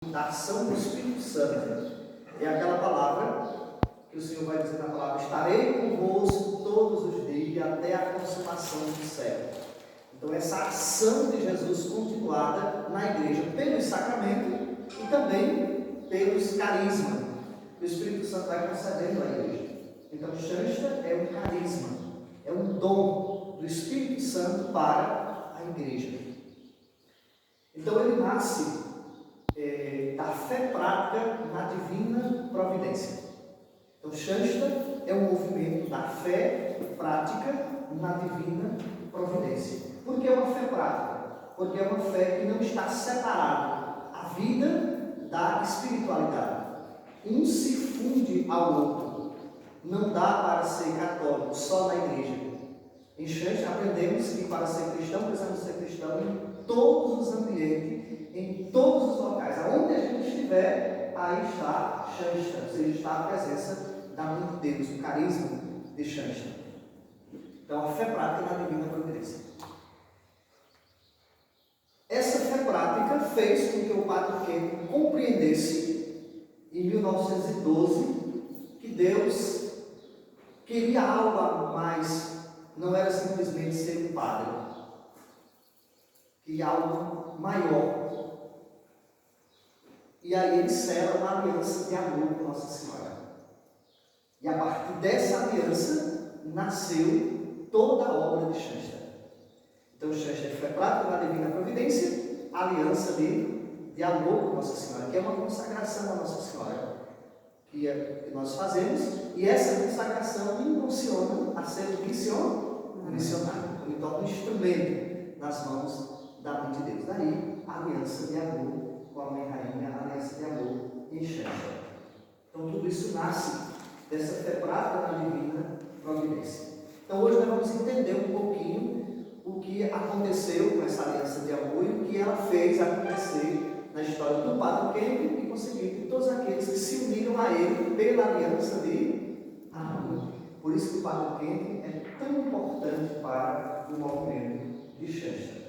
da ação do Espírito Santo. É aquela palavra que o Senhor vai dizer na palavra: estarei convosco todos os dias até a consumação do século. Então essa ação de Jesus continuada na igreja pelos sacramentos e também pelos carismas que o Espírito Santo vai concedendo à igreja. Então chancha é um carisma, é um dom do Espírito Santo para a igreja. Então ele nasce da fé prática na divina providência. Então chancha é um movimento da fé prática na divina providência. Por que é uma fé prática? Porque é uma fé que não está separada a vida da espiritualidade. Um se funde ao outro. Não dá para ser católico só na igreja. Em Chancha aprendemos que para ser cristão precisamos ser cristão em todos os ambientes, em todos os locais. Aonde a gente estiver, aí está Chancha, ou seja, está a presença da mãe de Deus, o carisma de Chancha. Então a fé prática na divina providência. Essa fé prática fez com que o Padre Quente compreendesse, em 1912, que Deus queria algo a mais, não era simplesmente ser um padre, queria algo maior. E aí ele sela uma aliança de amor com Nossa Senhora. E a partir dessa aliança nasceu toda a obra de Chancha. Então Chancha é fé prática na divina providência, aliança de amor com Nossa Senhora, que é uma consagração a Nossa Senhora, que nós fazemos, e essa consagração me impulsiona a ser missionário. Me torna um instrumento nas mãos da mãe de Deus. Daí a aliança de amor com a mãe rainha, a aliança de amor em Chancha. Então tudo isso nasce dessa fé prática na divina providência. Então hoje nós vamos entender um pouquinho o que aconteceu com essa aliança de amor e o que ela fez acontecer na história do Padre Quente e, conseguinte, todos aqueles que se uniram a ele pela aliança de amor. Por isso que o Padre Quente é tão importante para o movimento de Chancha.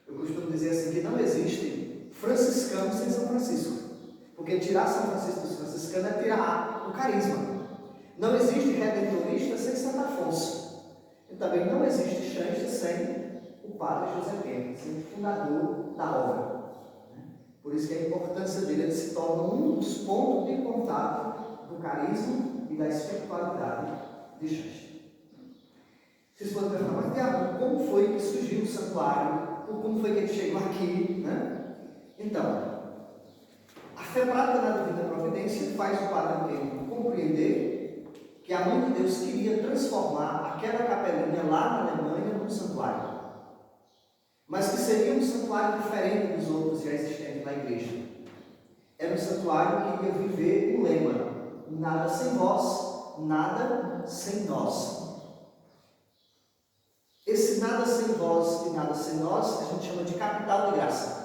Eu costumo dizer assim que não existe franciscano sem São Francisco, porque tirar São Francisco dos franciscanos é tirar o carisma. Não existe redentorista sem Santo Afonso. E também não existe Chancha sem o Padre José Quente, sem o fundador da obra. Por isso que a importância dele, ele se torna um dos pontos de contato do carisma e da espiritualidade de Chancha. Vocês podem perguntar, mas Tiago, como foi que surgiu o santuário? Ou como foi que ele chegou aqui? Então, a fé prática da divina providência faz o Padre Quente compreender que a mãe de Deus queria transformar aquela capelinha lá na Alemanha num santuário, mas que seria um santuário diferente dos outros já existentes na igreja. Era um santuário que ia viver o lema: nada sem vós, nada sem nós. Esse nada sem vós e nada sem nós a gente chama de capital de graça.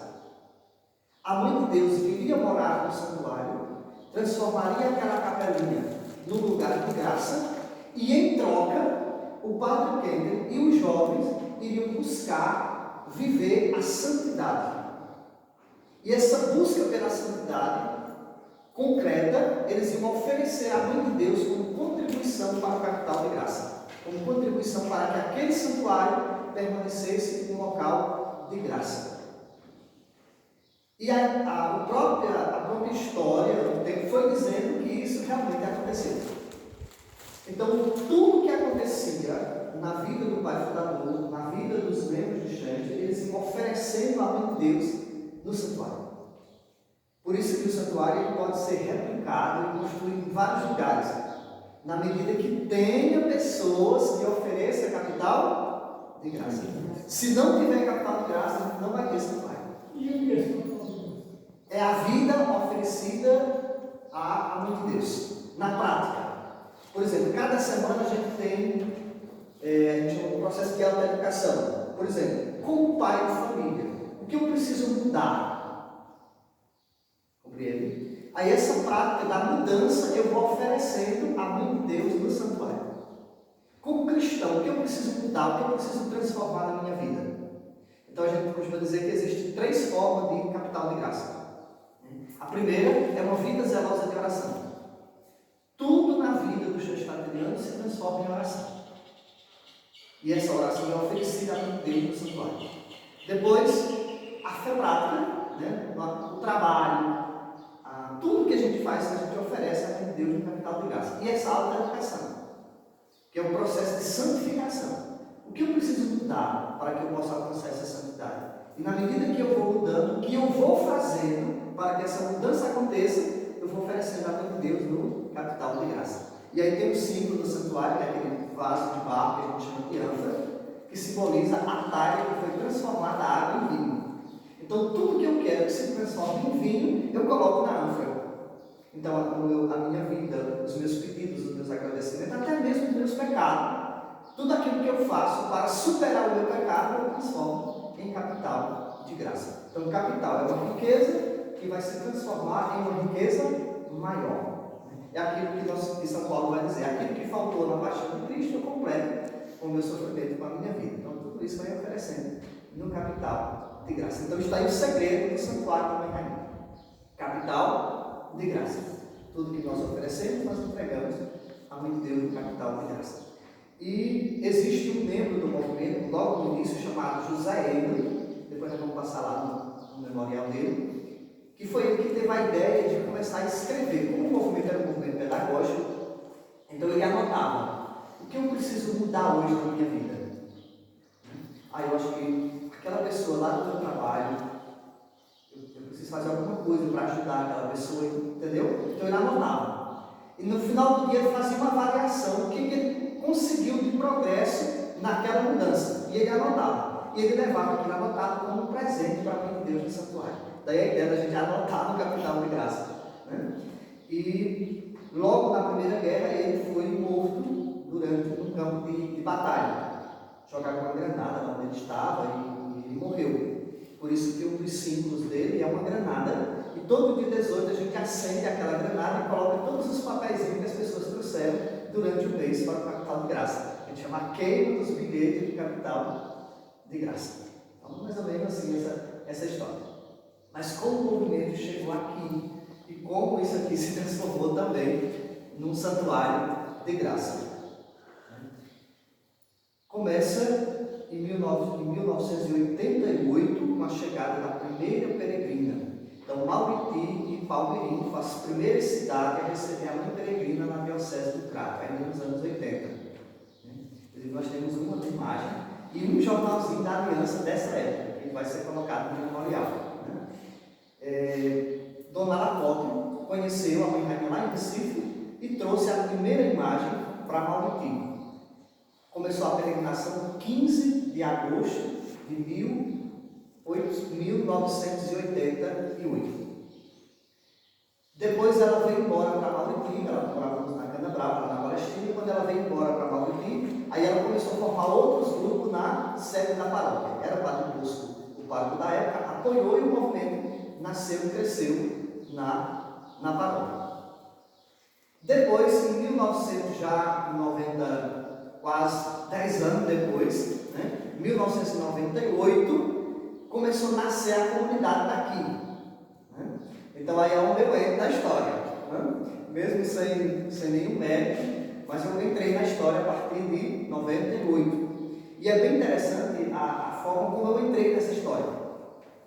A mãe de Deus viria morar no santuário, transformaria aquela capelinha num lugar de graça, e em troca o Padre Quente e os jovens iriam buscar viver a santidade. E essa busca pela santidade concreta, eles iam oferecer à mãe de Deus como contribuição para o capital de graça, como contribuição para que aquele santuário permanecesse um local de graça. E a própria história do tempo foi dizendo que isso realmente aconteceu. Então, tudo que acontecia na vida do pai fundador, na vida dos membros de Chancha, eles iam oferecendo a mãe de Deus no santuário. Por isso que o santuário pode ser replicado e construído em vários lugares, na medida que tenha pessoas que ofereçam capital de graça. Se não tiver capital de graça, não vai ter santuário. E o mesmo? É a vida oferecida à mãe de Deus, na prática. Por exemplo, cada semana a gente tem um processo de autoeducação. Por exemplo, como pai de família, o que eu preciso mudar? Compreende? Aí essa prática da mudança eu vou oferecendo à mãe de Deus no santuário. Como cristão, o que eu preciso mudar? O que eu preciso transformar na minha vida? Então a gente costuma dizer que existem 3 formas de capital de graça. A primeira é uma vida zelosa de oração. Tudo na vida do Xanxertariano se transforma em oração. E essa oração é oferecida a Deus no santuário. Depois, a fé prática, né? O trabalho, tudo que a gente faz, a gente oferece a Deus no capital de graça. E essa autoeducação, que é um processo de santificação. O que eu preciso mudar para que eu possa alcançar essa santidade? E na medida que eu vou mudando, o que eu vou fazendo para que essa mudança aconteça, eu vou oferecendo a Deus no capital de graça. E aí tem o símbolo do santuário, que é aquele vaso de barro que a gente chama de ânfora, que simboliza a talha que foi transformada a água em vinho. Então, tudo que eu quero que se transforme em vinho, eu coloco na ânfora. Então, a minha vida, os meus pedidos, os meus agradecimentos, até mesmo os meus pecados, tudo aquilo que eu faço para superar o meu pecado, eu transformo em capital de graça. Então, capital é uma riqueza que vai se transformar em uma riqueza maior. É aquilo que São Paulo vai dizer, aquilo que faltou na paixão de Cristo, eu completo com o meu sofrimento, com a minha vida. Então, tudo isso vai oferecendo no capital de graça. Então, está aí o segredo do santuário da Mãe Rainha. Capital de graça. Tudo que nós oferecemos, nós entregamos a Mãe de Deus no capital de graça. E existe um membro do movimento, logo no início, chamado José Emily, depois nós vamos passar lá no memorial dele, que foi ele que teve a ideia de começar a escrever. Como o movimento era um movimento pedagógico, então ele anotava: o que eu preciso mudar hoje na minha vida? Eu acho que aquela pessoa lá do meu trabalho, eu preciso fazer alguma coisa para ajudar aquela pessoa, entendeu? Então ele anotava. E no final do dia ele fazia uma avaliação do que ele conseguiu de progresso naquela mudança. E ele anotava. E ele levava aquilo anotado como um presente para a Mãe de Deus no santuário. Daí a ideia da gente anotar no capital de graça. Né? E logo na Primeira Guerra ele foi morto durante um campo de batalha. Jogaram uma granada onde ele estava e ele morreu. Por isso que um dos símbolos dele é uma granada. E todo dia 18 a gente acende aquela granada e coloca todos os papeizinhos que as pessoas trouxeram durante o mês para o capital de graça. A gente chama a queima dos bilhetes de capital de graça. Então, mais ou menos assim essa história. Mas como o movimento chegou aqui e como isso aqui se transformou também num santuário de graça. Começa em 1988 com a chegada da primeira peregrina. Então, Mauriti e Palmeirim foram as primeiras cidades a receber a Mãe Peregrina na Diocese do Crato, ainda nos anos 80. Inclusive, nós temos uma imagem e um jornalzinho da aliança dessa época, que vai ser colocado no memorial. Dona Lacote conheceu a Mãe Rainha lá em Recife e trouxe a primeira imagem para Mauriti. Começou a peregrinação em 15 de agosto de 1988. Depois ela veio embora para Mauriti, ela morava na Cana Brava, na Palestina, e quando ela veio embora para Mauriti, aí ela começou a formar outros grupos na sede da paróquia. Era o Padre Bosco, o pároco da época, apoiou e o movimento nasceu e cresceu na paróquia. Depois, em 1990, quase 10 anos depois, em 1998, começou a nascer a comunidade daqui. Então aí é onde eu entro na história. Mesmo sem nenhum mérito, mas eu entrei na história a partir de 98. E é bem interessante a forma como eu entrei nessa história.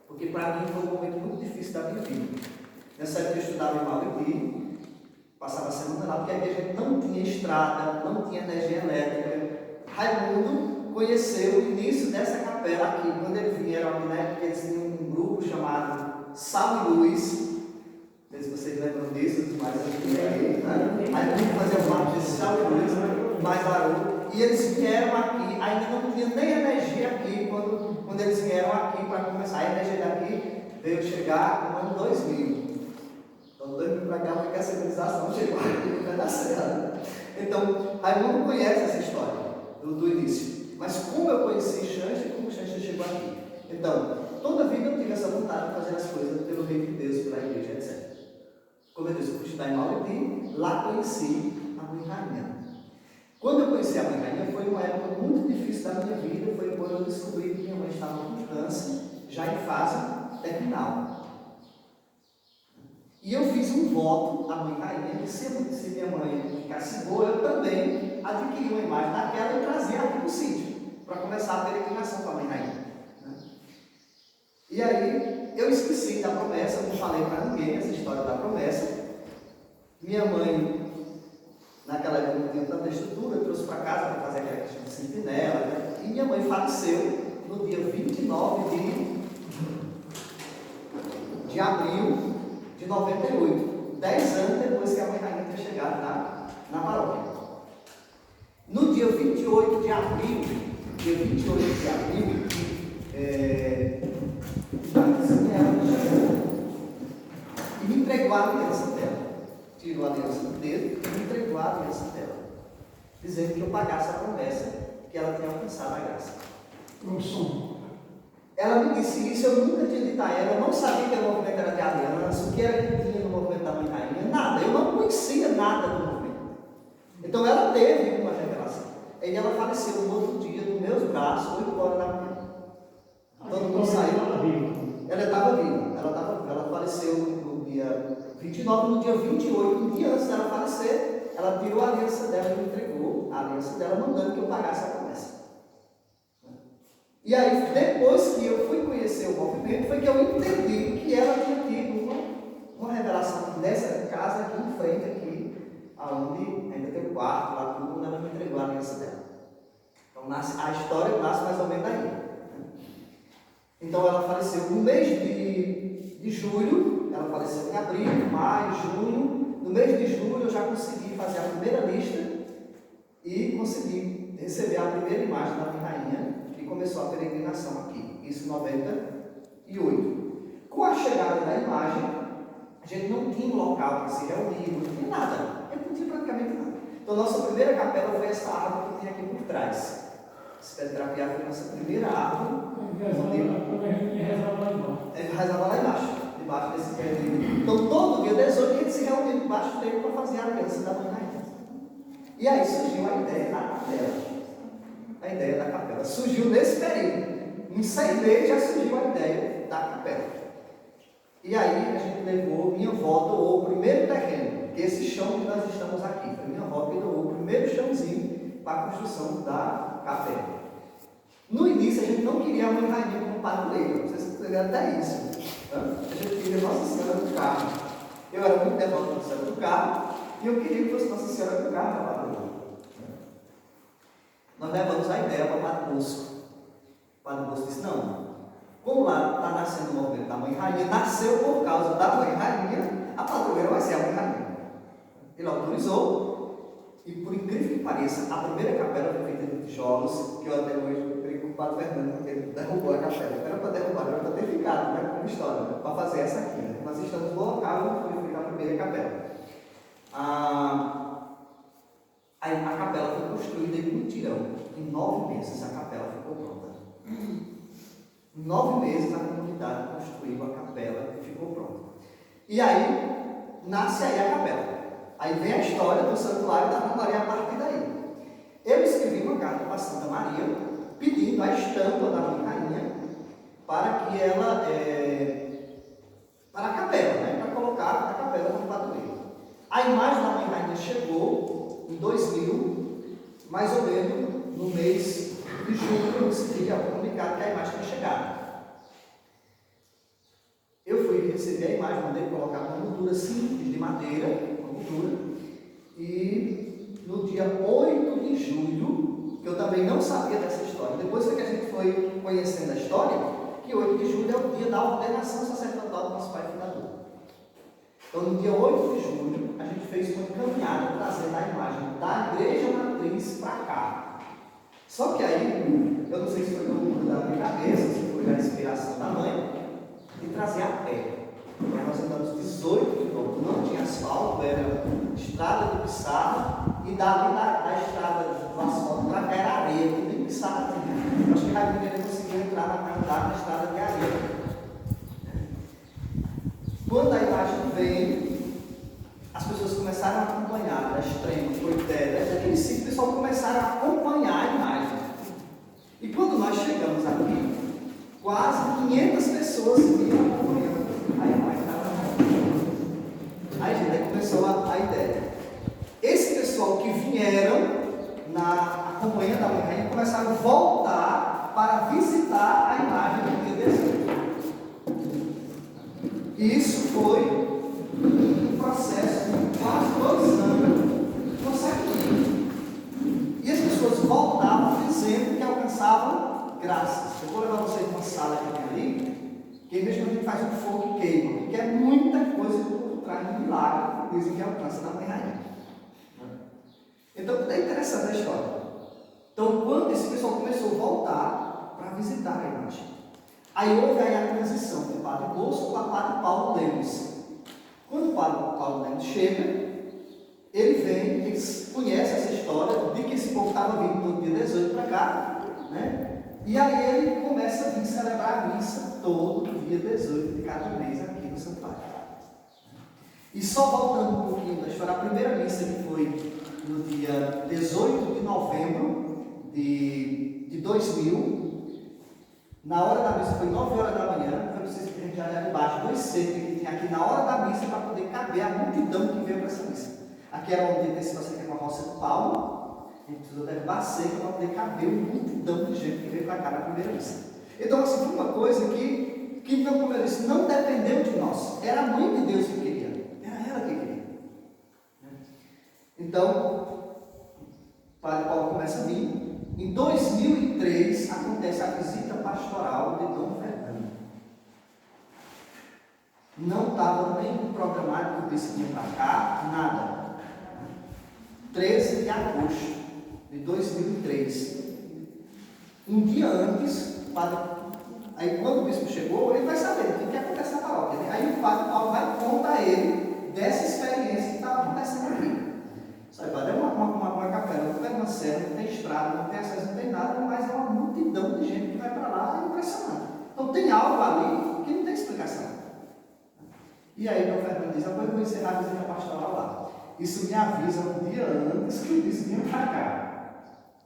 Porque para mim foi um momento muito difícil da minha vida. Nessa época eu estudava em Mauriti, passava a semana lá, porque a igreja não tinha estrada, não tinha energia elétrica. Raimundo conheceu o início dessa capela aqui, quando ele vinha, porque eles tinham um grupo chamado Sal e Luz. Não sei se vocês lembram disso, dos mais antigos aí, né? Raimundo fazia parte desse Sal e Luz, mais barulho. E eles vieram aqui, ainda não tinha nem energia aqui, quando eles vieram aqui para começar. A energia daqui veio chegar no ano 2000. Então, 2000 para cá, porque a civilização chegou aqui no pé da serra. Então, Raimundo conhece essa história do início. Mas como eu conheci Xanxerê e como o Xanxerê chegou aqui. Então, toda a vida eu tive essa vontade de fazer as coisas pelo reino de Deus, pela igreja, etc. Como eu disse, eu fui estudar em Mauriti, lá conheci a Mãe Rainha. Quando eu conheci a Mãe Rainha, foi uma época muito difícil da minha vida, foi quando eu descobri que minha mãe estava com câncer, já em fase terminal. E eu fiz um voto à mãe rainha, que se minha mãe ficasse boa, eu também adquiria uma imagem daquela e trazia aqui para o sítio, para começar a peregrinação com a mãe rainha. Né? E aí, eu esqueci da promessa, não falei para ninguém essa história da promessa. Minha mãe, naquela época não tinha tanta estrutura, trouxe para casa para fazer aquela questão de sentinela, né? E minha mãe faleceu no dia 29 de abril de 98, 10 anos depois que a mãe rainha tinha chegado na paróquia. No dia 28 de abril, e me entregou a aliança dela. Tirou a aliança do dedo e me entregou a aliança dela, dizendo que eu pagasse a promessa que ela tinha alcançado a graça. Ela me disse isso, eu nunca tinha dito a ela, eu não sabia que o movimento era de aliança, o que era que tinha no movimento da mãe rainha, nada, eu não conhecia nada do movimento. Então ela teve uma revelação. E ela faleceu no outro dia, nos meus braços, 8 horas da manhã. Todo mundo saiu. Ela estava viva, ela faleceu no dia 29, no dia 28, um dia antes dela falecer, ela tirou a aliança dela e me entregou a aliança dela, mandando que eu pagasse a promessa. E aí, depois que eu fui conhecer o movimento, foi que eu entendi que ela tinha tido uma revelação nessa casa aqui em frente, aqui, onde ainda tem o quarto, lá tudo, quando ela me entregou a aliança dela. Então, a história nasce mais ou menos daí. Então, ela faleceu no mês de julho, ela faleceu em abril, maio, junho. No mês de julho, eu já consegui fazer a primeira lista e consegui receber a primeira imagem da minha rainha, e começou a peregrinação aqui, isso em 98. Com a chegada da imagem, a gente não tinha um local para se reunir, não tinha nada, a gente não tinha praticamente nada. Então, nossa primeira capela foi essa árvore que tem aqui por trás. Esse pé de trapear foi nossa primeira árvore. Rezava lá embaixo, debaixo desse pé de. Então, todo dia, 18, a gente se reunia debaixo dele para fazer a aliança da mãe rainha. E aí surgiu a ideia da capela. A ideia da capela surgiu nesse período. Em 6 meses já surgiu a ideia da capela. E aí a gente levou, minha avó doou o primeiro terreno, que esse chão que nós estamos aqui. Foi minha avó que doou o primeiro chãozinho para a construção da capela. No início a gente não queria a mãe rainha como padroeira, vocês entenderam até isso. A gente queria Nossa Senhora do Carmo. Eu era muito devoto da Nossa Senhora do Carmo e eu queria que fosse Nossa Senhora do Carmo a padroeira. Nós levamos a ideia para o Padre Bosco. O Padre Bosco disse, não, como lá está nascendo o movimento da mãe rainha, nasceu por causa da mãe rainha, a padroeira vai ser a mãe rainha. Ele autorizou, e por incrível que pareça, a primeira capela foi feita de tijolos, que eu até hoje brinco com o Padre Fernando, porque ele derrubou a capela. Não era para derrubar, era para ter ficado, né, como história, né, para fazer essa aqui. Né. Nós estamos no local onde foi feita a primeira capela. A capela foi construída em mutirão. Em 9 meses a capela ficou pronta. Em 9 meses a comunidade construiu a capela e ficou pronta. E aí, nasce aí a capela. Aí vem a história do santuário da Romaria a partir daí. Eu escrevi uma carta para Santa Maria, pedindo a estampa da mãe rainha para que ela, para a capela, né? Para colocar a capela como padroeira. A imagem da mãe rainha chegou em 2000, mais ou menos no mês de julho, eu recebi o comunicado que a imagem tinha chegado. Eu fui receber a imagem, mandei colocar uma moldura simples de madeira, uma moldura, e no dia 8 de julho, que eu também não sabia dessa história, depois que a gente foi conhecendo a história, que 8 de julho é o dia da ordenação sacerdotal do nosso pai fundador. Então, no dia 8 de julho, a gente fez uma caminhada trazendo a imagem da igreja matriz para cá. Só que aí, eu não sei se foi no da minha cabeça, se foi da inspiração da mãe, de trazer a pé. Aí nós andamos 18 quilômetros, não tinha asfalto, era estrada do Pissarra, e dali da estrada do asfalto para cá era areia, que nem Pissarra tinha. Acho que a menina conseguiu entrar na estrada de areia. Quando a imagem veio, as pessoas começaram a acompanhar, da extrema, Coité, daquele sítio, o pessoal começaram a acompanhar a imagem. E quando nós chegamos aqui, quase 500 pessoas vinham acompanhando a imagem da mãe. a ideia. Esse pessoal que vieram acompanhando a mãe rainha começaram a voltar para visitar a imagem do dia 18. E isso foi um processo de quase 2 anos consecutivo. E as pessoas voltavam dizendo que alcançavam graças. Eu vou levar vocês para uma sala que tem ali, que mesmo a gente faz um fogo e queima, porque é muita coisa por trás do milagre que dizem que alcança da mãe rainha. Então, é interessante a história. Então, quando esse pessoal começou a voltar para visitar a imagem, aí houve aí a transição do Padre Bosco para o Padre Paulo Lemos. Quando o Padre Paulo Lemos chega, ele vem, ele conhece essa história de que esse povo estava vindo no dia 18 para cá, né? E aí ele começa a vir celebrar a missa todo dia 18 de cada mês aqui no santuário. E só voltando um pouquinho da história, a primeira missa que foi no dia 18 de novembro de 2000, na hora da missa foi 9 horas da manhã, foi preciso que a gente olhar debaixo dois cercos que tinha aqui na hora da missa para poder caber a multidão que veio para essa missa. Aqui era onde esse você tem uma roça do Paulo, a gente precisou derrubar cerca para poder caber uma multidão de gente que veio para cá na primeira missa. Então, assim, foi uma coisa que então, como eu disse, não dependeu de nós, era a mãe de Deus que queria, era ela que queria. Então, o Padre Paulo começa a vir. Em 2003 acontece a visita pastoral de Dom Fernando. Não estava nem programado que o bispo vinha para cá, nada. 13 de agosto de 2003. Um dia antes, aí quando o bispo chegou, ele vai saber o que acontece na paróquia. Né? Aí o Padre Paulo vai contar a ele dessa experiência que estava acontecendo aqui. Sabe, é uma capela, não tem uma serra, não tem estrada, não tem acesso, não tem nada, mas é uma multidão de gente que vai para lá, é impressionante. Então tem algo ali que não tem explicação. E aí o Fernando diz, depois eu vou encerrar a visita pastoral lá. Isso me avisa um dia antes que o bispo vinha para cá.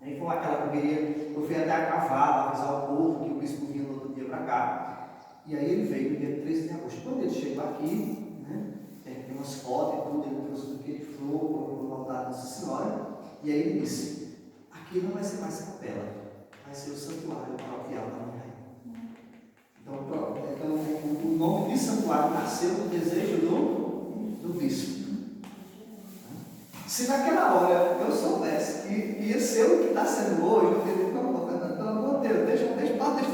Aí foi aquela correria, eu fui até a cavalo, avisar o povo que o bispo vinha no outro dia para cá. E aí ele veio no dia 13 de agosto. Quando ele chegou aqui, né, tem umas fotos e tudo, ele trouxe um buquê de flor, colocou no altar da Nossa Senhora, e aí ele disse, aqui não vai ser mais capela, vai ser o santuário paroquial da Mãe Rainha. Então o nome de santuário nasceu do desejo do bispo. Se naquela hora eu soubesse que ia ser o que está sendo hoje, eu teria dito, não, Fernando, pelo amor de Deus, deixa o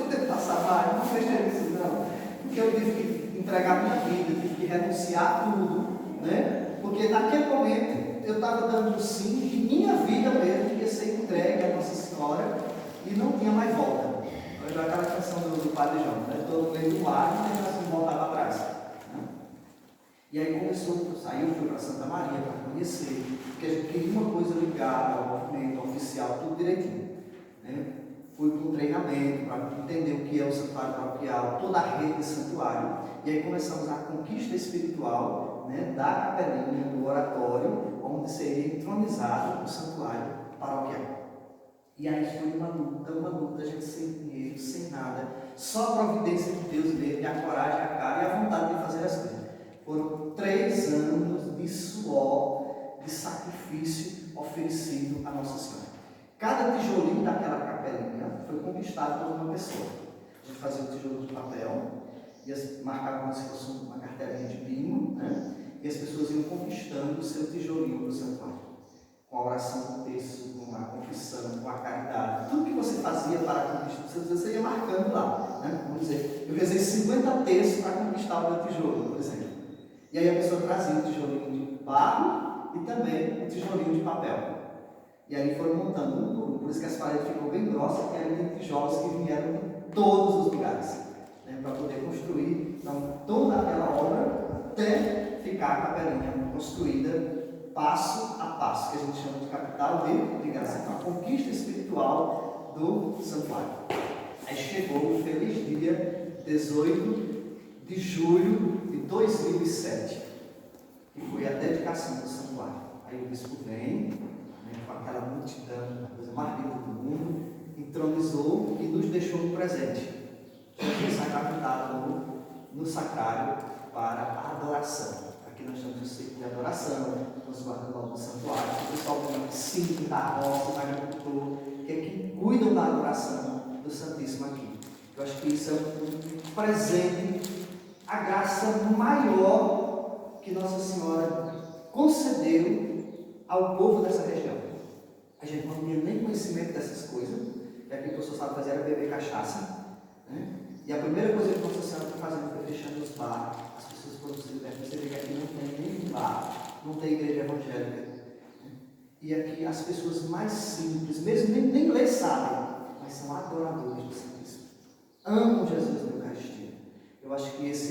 tempo passar mais, não deixa isso não. Porque eu tive que entregar minha vida, tive que renunciar a tudo, né? Porque naquele momento eu estava dando um sim de minha vida mesmo ia ser entregue à Nossa Senhora e não tinha mais volta. Foi aquela canção do Padre João, né? Estou no meio do mar e não assim voltar para trás. Né? E aí começou, saiu, fui para Santa Maria para conhecer, porque a gente queria uma coisa ligada ao movimento oficial, tudo direitinho. Né? Fui para um treinamento para entender o que é o santuário paroquial, toda a rede de santuário, e aí começamos a conquista espiritual, né, da capelinha, do oratório, onde seria entronizado o santuário paroquial. E aí foi uma luta, a gente sem dinheiro, sem nada, só a providência de Deus mesmo, e a coragem, a cara e a vontade de fazer as coisas. Foram 3 anos de suor, de sacrifício oferecido à Nossa Senhora. Cada tijolinho daquela capelinha foi conquistado por uma pessoa. A gente fazia o tijolo de papel, e marcava como se fosse uma cartelinha de bingo, né? E as pessoas iam conquistando o seu tijolinho do santuário. Com a oração do texto, com a confissão, com a caridade. Tudo que você fazia para conquistar o seu Deus, você ia marcando lá. Né? Vamos dizer, eu rezei 50 textos para conquistar o meu tijolo, por exemplo. E aí a pessoa trazia o tijolinho de barro e também o tijolinho de papel. E aí foram montando um por um. Por isso que as paredes ficam bem grossas, porque eram de tijolos que vieram de todos os lugares. Né? Para poder construir então, toda aquela obra até ficar a capelinha construída passo a passo, que a gente chama de capital de graça. Então, a conquista espiritual do santuário. Aí chegou o feliz dia 18 de julho de 2007, que foi a dedicação do santuário. Aí o bispo vem, né, com aquela multidão, a coisa mais linda do mundo, entronizou e nos deixou um presente. Foi sacramentado no sacrário para a adoração. Aqui nós temos o ciclo de adoração. oração, nos guarda-roupa do santuário, o pessoal simples da roça, do agricultor, que é que cuidam da adoração do Santíssimo aqui. Eu acho que isso é um presente, a graça maior que Nossa Senhora concedeu ao povo dessa região. A gente não tinha nem conhecimento dessas coisas, que aqui o professor sabe fazer era beber cachaça, né? E a primeira coisa que Nossa Senhora está fazendo foi fechando os bares, as pessoas foram se libertas. Você vê que aqui não tem nenhum bar, não tem igreja evangélica, né? E aqui as pessoas mais simples, mesmo nem ler sabem, mas são adoradores do Santíssimo, amam Jesus na Eucaristia. Eu acho que esse